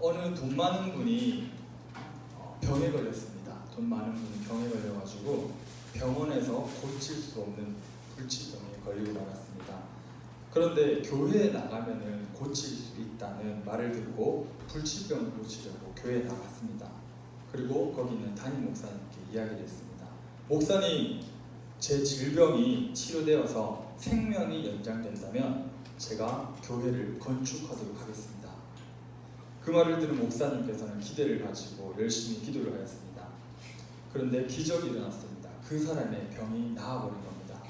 어느 돈 많은 분이 병에 걸렸습니다. 돈 많은 분이 병에 걸려가지고 병원에서 고칠 수 없는 불치병에 걸리고 말았습니다. 그런데 교회에 나가면은 고칠 수 있다는 말을 듣고 불치병을 고치려고 교회에 나갔습니다. 그리고 거기는 담임 목사님께 이야기를 했습니다. 목사님, 제 질병이 치료되어서 생명이 연장된다면 제가 교회를 건축하도록 하겠습니다. 그 말을 들은 목사님께서는 기대를 가지고 열심히 기도를 하였습니다. 그런데 기적이 일어났습니다. 그 사람의 병이 나아버린 겁니다.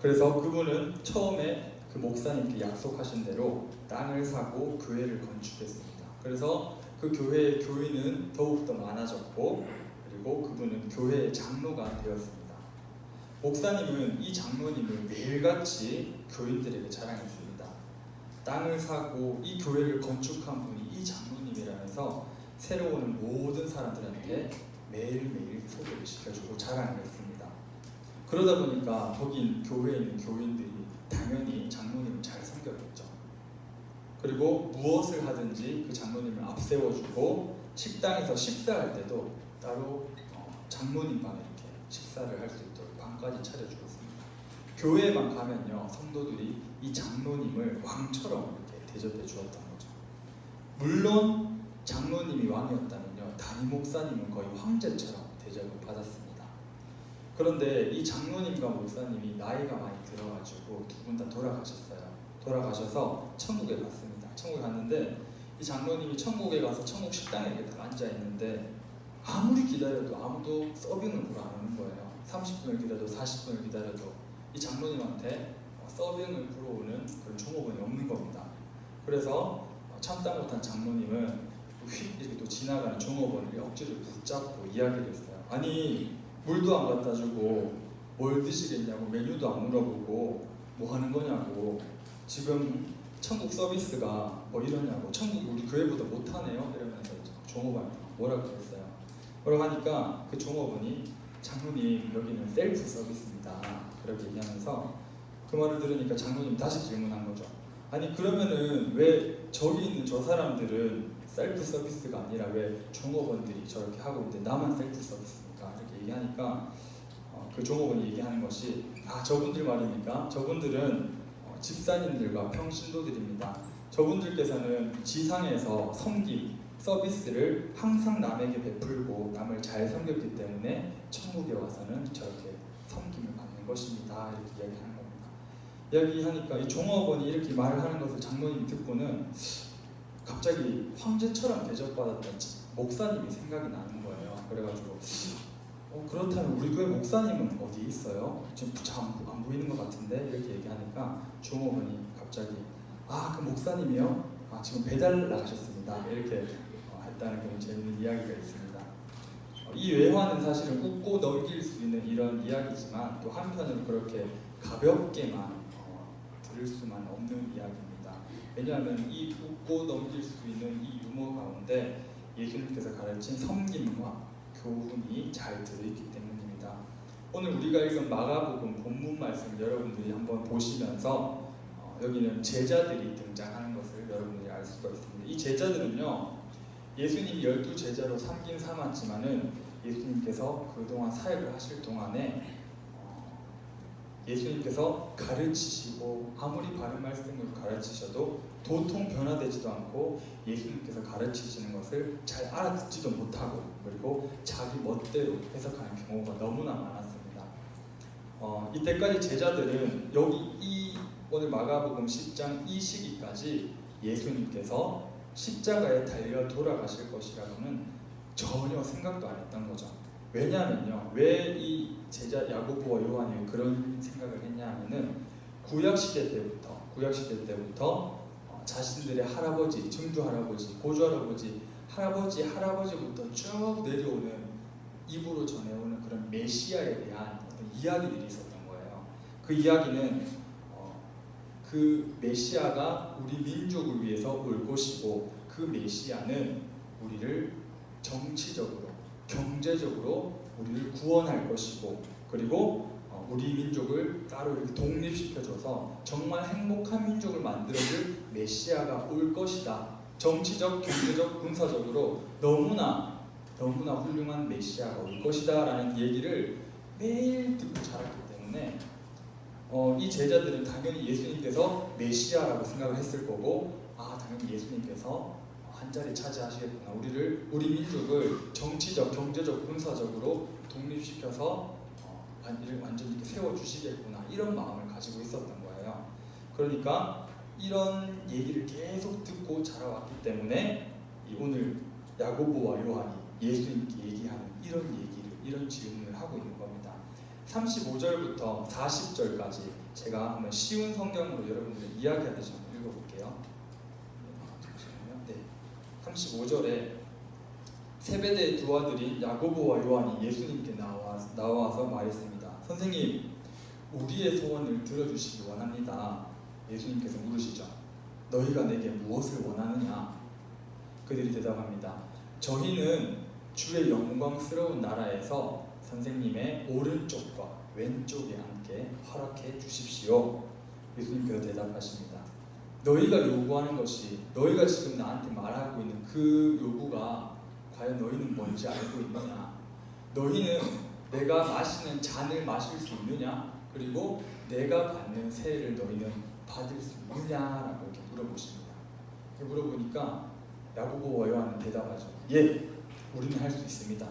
그래서 그분은 처음에 그 목사님께 약속하신 대로 땅을 사고 교회를 건축했습니다. 그래서 그 교회의 교인은 더욱더 많아졌고, 그리고 그분은 교회의 장로가 되었습니다. 목사님은 이 장로님을 매일같이 교인들에게 자랑했습니다. 땅을 사고 이 교회를 건축한 분이 이 장로님이라면서 새로 오는 모든 사람들한테 매일매일 소개를 시켜주고 자랑을 했습니다. 그러다 보니까 거기 교회에 있는 교인들이 당연히 장로님을 잘 섬겼겠죠. 그리고 무엇을 하든지 그 장로님을 앞세워주고, 식당에서 식사할 때도 따로 장로님 방에 이렇게 식사를 할 수 있도록 방까지 차려주었습니다. 교회에만 가면요, 성도들이 이 장로님을 왕처럼 이렇게 대접해 주었던 거죠. 물론 장로님이 왕이었다면요, 담임 목사님은 거의 황제처럼 대접을 받았습니다. 그런데 이 장로님과 목사님이 나이가 많이 들어가지고 두 분 다 돌아가셨어요. 돌아가셔서 천국에 갔습니다. 천국에 갔는데 이 장로님이 천국에 가서 천국 식당에 이렇게 딱 앉아 있는데 아무리 기다려도 아무도 서빙을 보러 안 오는 거예요. 30분을 기다려도 40분을 기다려도 이 장로님한테 서빙을 보러 오는 그런 종업원이 없는 겁니다. 그래서 참다 못한 장로님은 휙 이렇게 또 지나가는 종업원을 억지로 붙잡고 이야기를 했어요. 아니, 물도 안 갖다 주고 뭘 드시겠냐고, 메뉴도 안 물어보고 뭐 하는 거냐고, 지금 천국 서비스가 뭐 이러냐고, 천국 우리 교회보다 못하네요 이러면서 종업원한테 뭐라고 했어요. 뭐라고 하니까 그 종업원이 장로님, 여기는 셀프 서비스입니다 그렇게 얘기하면서, 그 말을 들으니까 장로님 다시 질문한 거죠. 아니, 그러면은 왜 저기 있는 저 사람들은 셀프 서비스가 아니라 왜 종업원들이 저렇게 하고 있는데 나만 셀프 서비스입니까? 이렇게 얘기하니까 그 종업원이 얘기하는 것이, 저분들 말이니까 저분들은 집사님들과 평신도들입니다. 저분들께서는 지상에서 섬김, 서비스를 항상 남에게 베풀고 남을 잘 섬겼기 때문에 천국에 와서는 저렇게 섬김을 받는 것입니다. 이렇게 이야기하는 겁니다. 이야기하니까 이 종업원이 이렇게 말을 하는 것을 장로님이 듣고는 갑자기 황제처럼 대접받았던 목사님이 생각이 나는 거예요. 그래가지고 그렇다면 우리 교회 목사님은 어디 있어요? 지금 잘 안 보이는 것 같은데? 이렇게 얘기하니까 종업원이 갑자기 그 목사님이요? 지금 배달 나가셨습니다. 이렇게 했다는 그런 재밌는 이야기가 있습니다. 이 외화는 사실은 웃고 넘길 수 있는 이런 이야기지만 또 한편으로 그렇게 가볍게만 들을 수만 없는 이야기입니다. 왜냐하면 이 웃고 넘길 수 있는 이 유머 가운데 예수님께서 가르친 섬김과 교훈이 잘 들어있기 때문입니다. 오늘 우리가 읽은 마가복음 본문 말씀 여러분들이 한번 보시면서 여기는 제자들이 등장하는 것을 여러분들이 알 수가 있습니다. 이 제자들은요, 예수님이 12제자로 삼긴 삼았지만은 예수님께서 그동안 사역을 하실 동안에 예수님께서 가르치시고 아무리 바른 말씀으로 가르치셔도 도통 변화되지도 않고 예수님께서 가르치시는 것을 잘 알아듣지도 못하고, 그리고 자기 멋대로 해석하는 경우가 너무나 많았습니다. 이때까지 제자들은 여기 오늘 마가복음 10장 이 시기까지 예수님께서 십자가에 달려 돌아가실 것이라고는 전혀 생각도 안 했던 거죠. 왜냐하면요, 왜 이 제자 야고보와 요한이 그런 생각을 했냐면은 구약 시대 때부터 자신들의 할아버지, 증조 할아버지, 고조 할아버지, 할아버지부터 쭉 내려오는 입으로 전해오는 그런 메시아에 대한 어떤 이야기들이 있었던 거예요. 그 이야기는 그 메시아가 우리 민족을 위해서 올 것이고, 그 메시아는 우리를 정치적으로, 경제적으로 우리를 구원할 것이고, 그리고 우리 민족을 따로 이렇게 독립시켜줘서 정말 행복한 민족을 만들어줄 메시아가 올 것이다. 정치적, 경제적, 군사적으로 너무나 훌륭한 메시아가 올 것이다 라는 얘기를 매일 듣고 자랐기 때문에 이 제자들은 당연히 예수님께서 메시아라고 생각을 했을 거고, 당연히 예수님께서 한 자리 차지하시겠구나, 우리 민족을 정치적, 경제적, 군사적으로 독립시켜서 완전히 이렇게 세워주시겠구나, 이런 마음을 가지고 있었던 거예요. 그러니까 이런 얘기를 계속 듣고 자라왔기 때문에 오늘 야고보와 요한이 예수님께 얘기하는 이런 질문을 하고 있는 겁니다. 35절부터 40절까지 제가 한번 쉬운 성경으로 여러분들 이야기하듯이 한번 읽어볼게요. 네. 35절에 세베대의 두 아들인 야고보와 요한이 예수님께 나와서 말했습니다. 선생님, 우리의 소원을 들어주시기 원합니다. 예수님께서 물으시죠. 너희가 내게 무엇을 원하느냐? 그들이 대답합니다. 저희는 주의 영광스러운 나라에서 선생님의 오른쪽과 왼쪽에 앉게 허락해 주십시오. 예수님께서 대답하십니다. 너희가 요구하는 것이, 너희가 지금 나한테 말하고 있는 그 요구가 과연 너희는 뭔지 알고 있느냐? 너희는 내가 마시는 잔을 마실 수 있느냐? 그리고 내가 받는 세례를 너희는 받을 수 있느냐라고 이렇게 물어보십니다. 이렇게 물어보니까 야고보와 요한은 대답하죠. 예, 우리는 할 수 있습니다.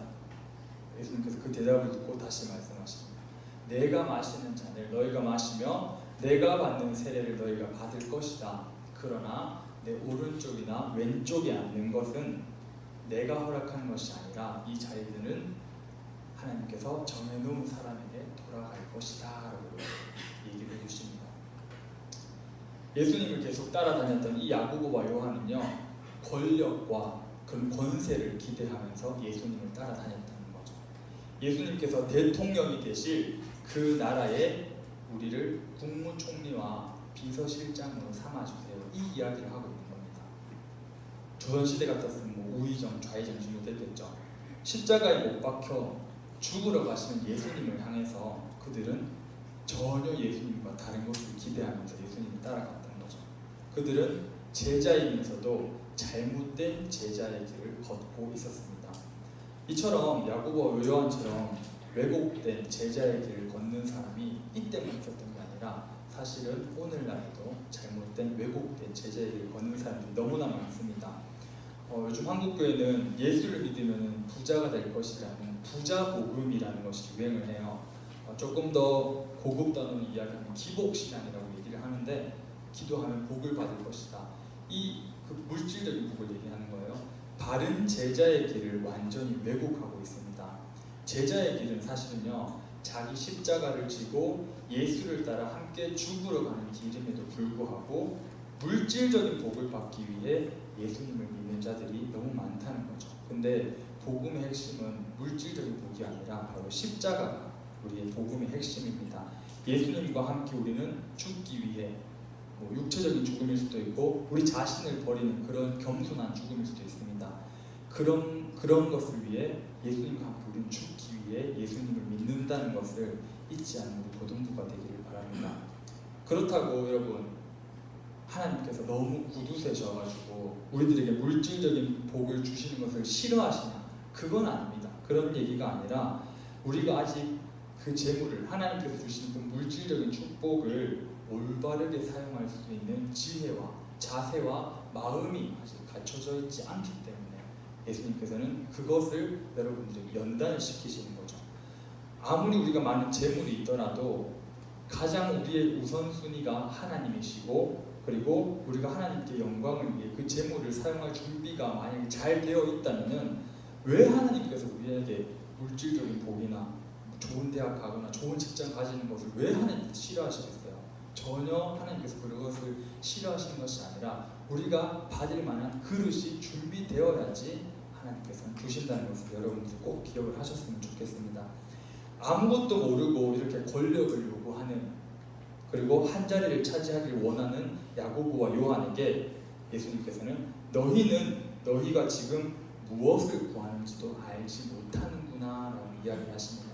예수님께서 그 대답을 듣고 다시 말씀하십니다. 내가 마시는 잔을 너희가 마시며 내가 받는 세례를 너희가 받을 것이다. 그러나 내 오른쪽이나 왼쪽에 앉는 것은 내가 허락하는 것이 아니라 이 자리들은 하나님께서 정해놓은 사람에게 돌아갈 것이다 라고 얘기를 해주십니다. 예수님을 계속 따라다녔던 이 야고보와 요한은요, 권력과 그런 권세를 기대하면서 예수님을 따라다녔다는 거죠. 예수님께서 대통령이 되실 그 나라에 우리를 국무총리와 비서실장으로 삼아주세요, 이 이야기를 하고 있는 겁니다. 조선시대 같았으면 우의정, 좌의정 정도 됐겠죠. 십자가에 못 박혀 죽으러 가시는 예수님을 향해서 그들은 전혀 예수님과 다른 것을 기대하면서 예수님을 따라갔던 거죠. 그들은 제자이면서도 잘못된 제자의 길을 걷고 있었습니다. 이처럼 야고보와 요한처럼 왜곡된 제자의 길을 걷는 사람이 이때만 있었던 게 아니라 사실은 오늘날에도 잘못된 왜곡된 제자의 길을 걷는 사람들이 너무나 많습니다. 요즘 한국교회는 예수를 믿으면 부자가 될 것이라는 부자 복음이라는 것이 유행을 해요. 조금 더 고급 단어로 이야기하면 기복신앙이라고 얘기를 하는데, 기도하면 복을 받을 것이다, 그 물질적인 복을 얘기하는 거예요. 바른 제자의 길을 완전히 왜곡하고 있습니다. 제자의 길은 사실은요, 자기 십자가를 지고 예수를 따라 함께 죽으러 가는 길임에도 불구하고 물질적인 복을 받기 위해 예수님을 믿는 자들이 너무 많다는 거죠. 근데 복음의 핵심은 물질적인 복이 아니라 바로 십자가가 우리의 복음의 핵심입니다. 예수님과 함께 우리는 죽기 위해 육체적인 죽음일 수도 있고 우리 자신을 버리는 그런 겸손한 죽음일 수도 있습니다. 그런 것을 위해 예수님과 함께 우리는 죽기 위해 예수님을 믿는다는 것을 잊지 않는 우리 고등부가 되기를 바랍니다. 그렇다고 여러분, 하나님께서 너무 굳으세셔가지고 우리들에게 물질적인 복을 주시는 것을 싫어하시냐? 그건 아닙니다. 그런 얘기가 아니라 우리가 아직 그 재물을, 하나님께서 주신 그 물질적인 축복을 올바르게 사용할 수 있는 지혜와 자세와 마음이 아직 갖춰져 있지 않기 때문에 예수님께서는 그것을 여러분들에게 연단을 시키시는 거죠. 아무리 우리가 많은 재물이 있더라도 가장 우리의 우선순위가 하나님이시고, 그리고 우리가 하나님께 영광을 위해 그 재물을 사용할 준비가 만약에 잘 되어 있다면 왜 하나님께서 우리에게 물질적인 복이나 좋은 대학 가거나 좋은 직장 가지는 것을 왜 하나님께서 싫어하시겠어요? 전혀 하나님께서 그것을 싫어하시는 것이 아니라 우리가 받을 만한 그릇이 준비되어야지 하나님께서는 주신다는 것을 여러분들이 꼭 기억을 하셨으면 좋겠습니다. 아무것도 모르고 이렇게 권력을 요구하는, 그리고 한 자리를 차지하기를 원하는 야고보와 요한에게 예수님께서는 너희가 지금 무엇을 구하는지도 알지 못하는구나 라고 이야기하십니다.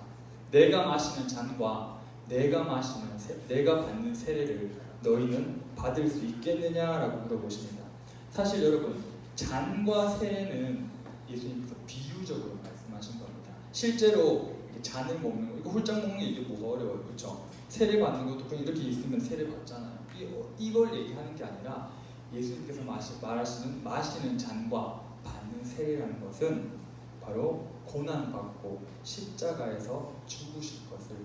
내가 마시는 잔과 내가 받는 세례를 너희는 받을 수 있겠느냐라고 물어보십니다. 사실 여러분, 잔과 세는 예수님께서 비유적으로 말씀하신 겁니다. 실제로 이렇게 잔을 먹는 거, 이거 홀짝 먹는 게 이게 뭐가 어려워요, 그렇죠? 세례 받는 것도 그냥 이렇게 있으면 세례 받잖아요. 이걸 얘기하는 게 아니라 예수님께서 말하시는 마시는 잔과 받는 세례라는 것은 바로 고난받고 십자가에서 죽으실 것을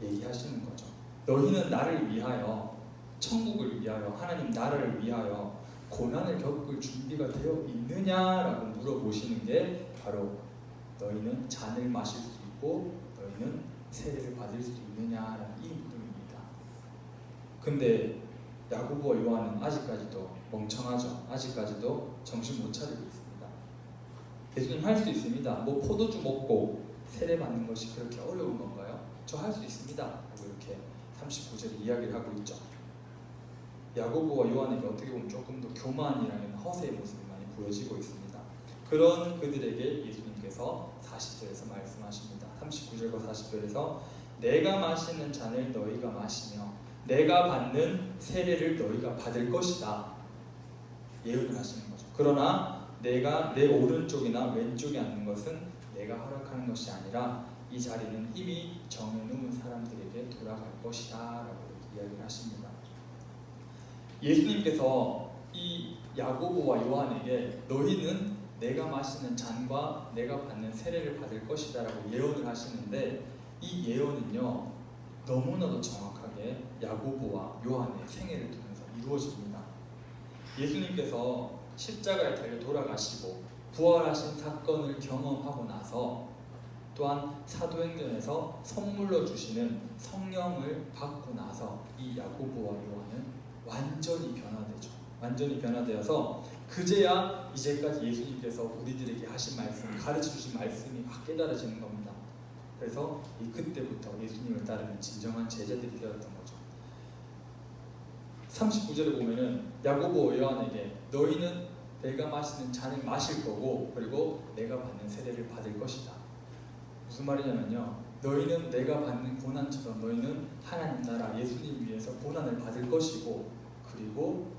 얘기하시는 거죠. 너희는 나를 위하여, 천국을 위하여, 하나님 나라를 위하여 고난을 겪을 준비가 되어 있느냐라고 물어보시는 게 바로 너희는 잔을 마실 수 있고 너희는 세례를 받을 수 있느냐라는 이 물음입니다. 근데 야고보와 요한은 아직까지도 멍청하죠. 아직까지도 정신 못 차리고 있습니다. 예수님 할 수 있습니다. 뭐 포도주 먹고 세례 받는 것이 그렇게 어려운 건가요? 저 할 수 있습니다. 라고 이렇게 39절에 이야기를 하고 있죠. 야고보와 요한에게 어떻게 보면 조금 더 교만이라는 허세의 모습이 많이 보여지고 있습니다. 그런 그들에게 예수님께서 40절에서 말씀하십니다. 39절과 40절에서 내가 마시는 잔을 너희가 마시며 내가 받는 세례를 너희가 받을 것이다. 예언을 하시는 거죠. 그러나 내가 내 오른쪽이나 왼쪽에 앉는 것은 내가 허락하는 것이 아니라 이 자리는 이미 정해놓은 사람들에게 돌아갈 것이다 라고 이야기를 하십니다. 예수님께서 이 야고보와 요한에게 너희는 내가 마시는 잔과 내가 받는 세례를 받을 것이다 라고 예언을 하시는데 이 예언은요 너무나도 정확하게 야고보와 요한의 생애를 통해서 이루어집니다. 예수님께서 십자가에 달려 돌아가시고 부활하신 사건을 경험하고 나서 또한 사도행전에서 선물로 주시는 성령을 받고 나서 이 야고보와 요한은 완전히 변화되죠. 완전히 변화되어서 그제야 이제까지 예수님께서 우리들에게 하신 말씀, 가르쳐 주신 말씀이 확 깨달아지는 겁니다. 그래서 그때부터 예수님을 따르는 진정한 제자들이 되었던 거죠. 39절에 보면은 야고보 요한에게 너희는 내가 마시는 잔을 마실 거고 그리고 내가 받는 세례를 받을 것이다. 무슨 말이냐면요, 너희는 내가 받는 고난처럼 너희는 하나님 나라 예수님 위해서 고난을 받을 것이고 그리고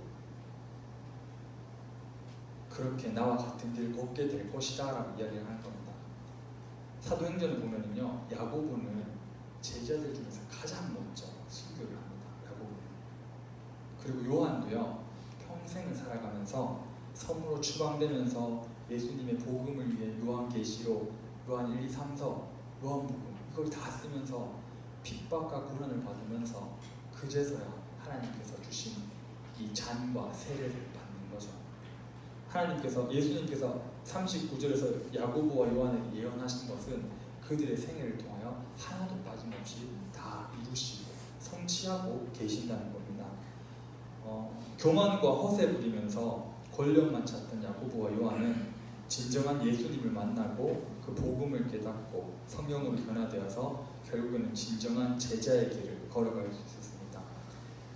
그렇게 나와 같은 길을 걷게 될 것이다 라고 이야기를 하는 겁니다. 사도행전을 보면은요 야고보는 제자들 중에서 가장 먼저 순교를 합니다. 야고보는. 그리고 요한도요 평생을 살아가면서 섬으로 추방되면서 예수님의 복음을 위해 요한계시록, 요한 1, 2, 3서, 요한복음 이걸 다 쓰면서 핍박과 고난을 받으면서 그제서야 하나님께서 주신 이 잔과 세례를 받는 거죠. 하나님께서 예수님께서 39절에서 야고보와 요한에게 예언하신 것은 그들의 생애를 통하여 하나도 빠짐없이 다 이루시고 성취하고 계신다는 겁니다. 교만과 허세 부리면서 권력만 찾던 야고보와 요한은 진정한 예수님을 만나고 그 복음을 깨닫고 성령으로 변화되어서 결국에는 진정한 제자의 길을 걸어갈 수 있었습니다.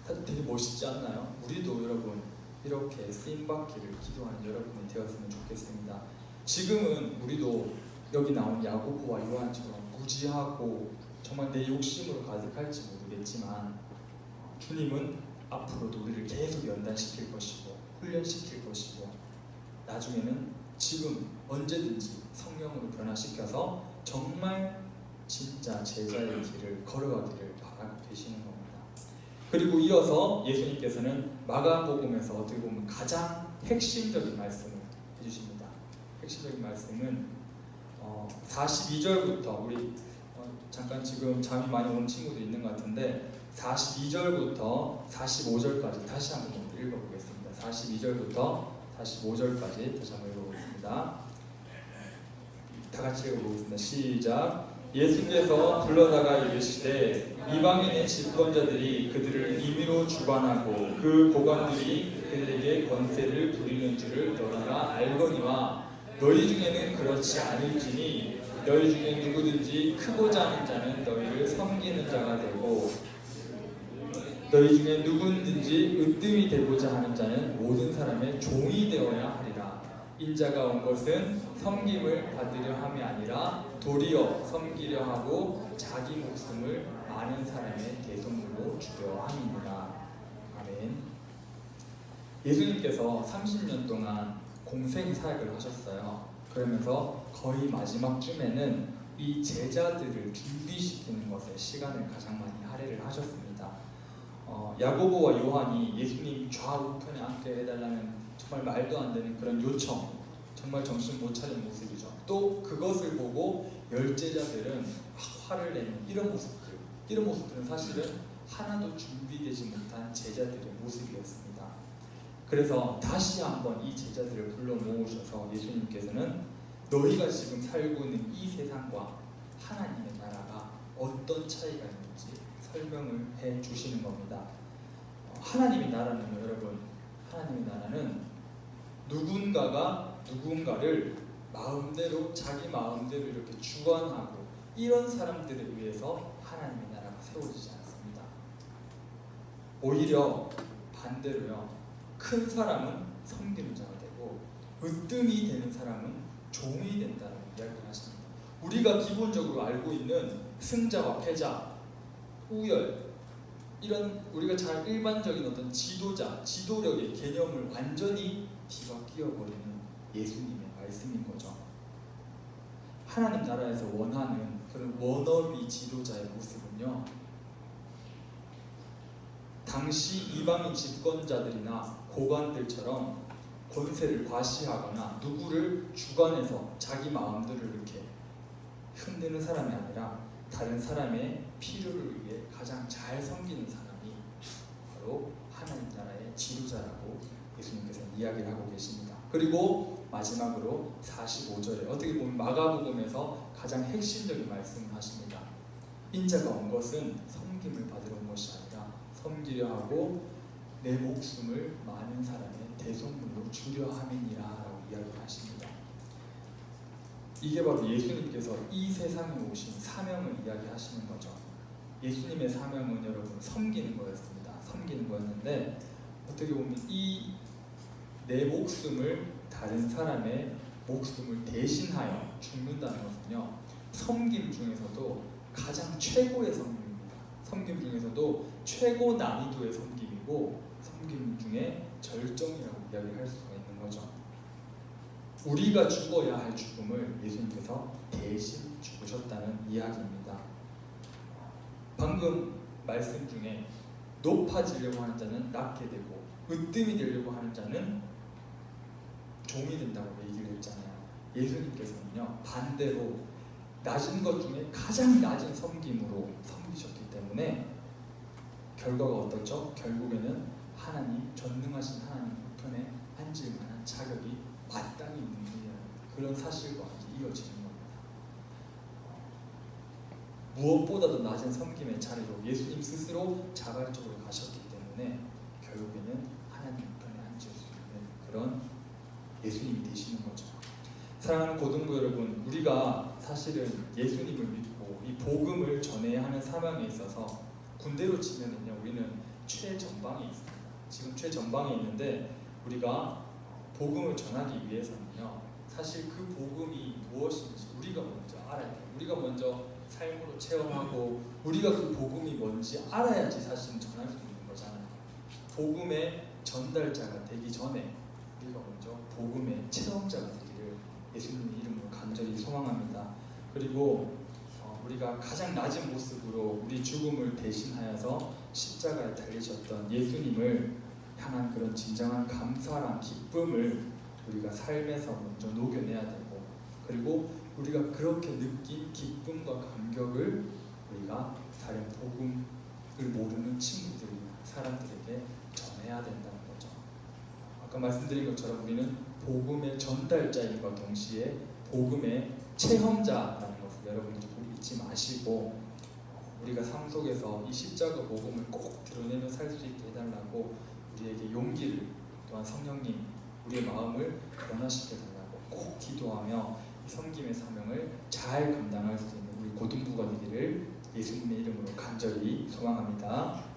사실 되게 멋있지 않나요? 우리도 여러분 이렇게 쓰임받기를 기도하는 여러분이 되었으면 좋겠습니다. 지금은 우리도 여기 나온 야고보와 요한처럼 무지하고 정말 내 욕심으로 가득할지 모르겠지만 주님은 앞으로도 우리를 계속 연단시킬 것이고 훈련시킬 것이고 나중에는 지금 언제든지 성령으로 변화시켜서 정말 진짜 제자의 길을 걸어가기를 바라고 계시는 겁니다. 그리고 이어서 예수님께서는 마가복음에서 어떻게 보면 가장 핵심적인 말씀을 해주십니다. 핵심적인 말씀은 42절부터 우리 잠깐 지금 잠이 많이 온 친구들 있는 것 같은데 42절부터 45절까지 다시 한번 읽어보겠습니다. 42절부터 45절까지 다시 한번 읽어보겠습니다. 다 같이 읽어보겠습니다. 시작. 예수께서 불러다가 이르시되 이방인의 집권자들이 그들을 임의로 주관하고 그 고관들이 그들에게 권세를 부리는 줄을 너희가 알거니와 너희 중에는 그렇지 않을지니 너희 중에 누구든지 크고자 하는 자는 너희를 섬기는 자가 되고 너희 중에 누구든지 으뜸이 되고자 하는 자는 모든 사람의 종이 되어야 하리라. 인자가 온 것은 섬김을 받으려 함이 아니라 도리어 섬기려 하고 자기 목숨을 많은 사람의 대속물로 주려 함이니라. 아멘. 예수님께서 30년 동안 공생 사역을 하셨어요. 그러면서 거의 마지막쯤에는 이 제자들을 준비시키는 것에 시간을 가장 많이 할애를 하셨습니다. 야고보와 요한이 예수님 좌우편에 앉게 해달라는 정말 말도 안 되는 그런 요청, 정말 정신 못 차린 모습이죠. 또 그것을 보고 열제자들은 화를 내는 이런 모습들은 사실은 하나도 준비되지 못한 제자들의 모습이었습니다. 그래서 다시 한번 이 제자들을 불러 모으셔서 예수님께서는 너희가 지금 살고 있는 이 세상과 하나님의 나라가 어떤 차이가 있는지 설명을 해 주시는 겁니다. 하나님의 나라는요, 여러분, 하나님의 나라는 누군가가 누군가를 마음대로 자기 마음대로 이렇게 주관하고 이런 사람들에 의해서 하나님의 나라가 세워지지 않습니다. 오히려 반대로요, 큰 사람은 섬기는 자가 되고 으뜸이 되는 사람은 종이 된다는 이야기를 하십니다. 우리가 기본적으로 알고 있는 승자와 패자, 우열, 이런 우리가 잘 일반적인 어떤 지도자, 지도력의 개념을 완전히 뒤바뀌어버리는 예수님의 말씀인 거죠. 하나님 나라에서 원하는 그런 원어비 지도자의 모습은요, 당시 이방인 집권자들이나 고관들처럼 권세를 과시하거나 누구를 주관해서 자기 마음대로 이렇게 흔드는 사람이 아니라 다른 사람의 필요를 위해 가장 잘 섬기는 사람이 바로 하나님 나라의 지도자라고 예수님께서 이야기를 하고 계십니다. 그리고 마지막으로 45절에 어떻게 보면 마가복음에서 가장 핵심적인 말씀을 하십니다. 인자가 온 것은 섬김을 받으러 온 것이 아니라 섬기려 하고 내 목숨을 많은 사람의 대속물로 주려 함이니라 라고 이야기를 하십니다. 이게 바로 예수님께서 이 세상에 오신 사명을 이야기하시는 거죠. 예수님의 사명은 여러분 섬기는 거였습니다. 섬기는 거였는데 어떻게 보면 이 내 목숨을 다른 사람의 목숨을 대신하여 죽는다는 것은요, 섬김 중에서도 가장 최고의 섬김입니다. 섬김 중에서도 최고 난이도의 섬김이고 섬김 중에 절정이라고 이야기할 수가 있는 거죠. 우리가 죽어야 할 죽음을 예수님께서 대신 죽으셨다는 이야기입니다. 방금 말씀 중에 높아지려고 하는 자는 낮게 되고 으뜸이 되려고 하는 자는 종이 된다고 얘기를 했잖아요. 예수님께서는요, 반대로 낮은 것 중에 가장 낮은 섬김으로 섬기셨기 때문에 결과가 어떻죠? 결국에는 하나님, 전능하신 하나님 우편에 앉을 만한 자격이 마땅히 있는 분이라는 그런 사실과 이어지는 겁니다. 무엇보다도 낮은 섬김의 자리로 예수님 스스로 자발적으로 가셨기 때문에 결국에는 하나님 우편에 앉을 수 있는 그런 예수님이 되시는 거죠. 사랑하는 고등부 여러분, 우리가 사실은 예수님을 믿고 이 복음을 전해야 하는 사명에 있어서 군대로 치면은요, 우리는 최전방에 있습니다. 지금 최전방에 있는데 우리가 복음을 전하기 위해서는요, 사실 그 복음이 무엇인지 우리가 먼저 알아야 돼요. 우리가 먼저 삶으로 체험하고 우리가 그 복음이 뭔지 알아야지 사실 전할 수 있는 거잖아요. 복음의 전달자가 되기 전에 우리가 먼저 복음의 체험자가 되기를 예수님의 이름으로 간절히 소망합니다. 그리고 우리가 가장 낮은 모습으로 우리 죽음을 대신하여서 십자가에 달리셨던 예수님을 향한 그런 진정한 감사랑 기쁨을 우리가 삶에서 먼저 녹여내야 되고, 그리고 우리가 그렇게 느낀 기쁨과 감격을 우리가 다른 복음을 모르는 친구들이나 사람들에게 전해야 된다는 거죠. 아까 말씀드린 것처럼 우리는 복음의 전달자임과 동시에 복음의 체험자라는 것을 여러분들이 꼭 잊지 마시고, 우리가 삶 속에서 이 십자가 복음을 꼭 드러내며 살 수 있게 해달라고 우리에게 용기를, 또한 성령님 우리의 마음을 변화시켜 달라고 꼭 기도하며 이 섬김의 사명을 잘 감당할 수 있는 우리 고등부가 되기를 예수님의 이름으로 간절히 소망합니다.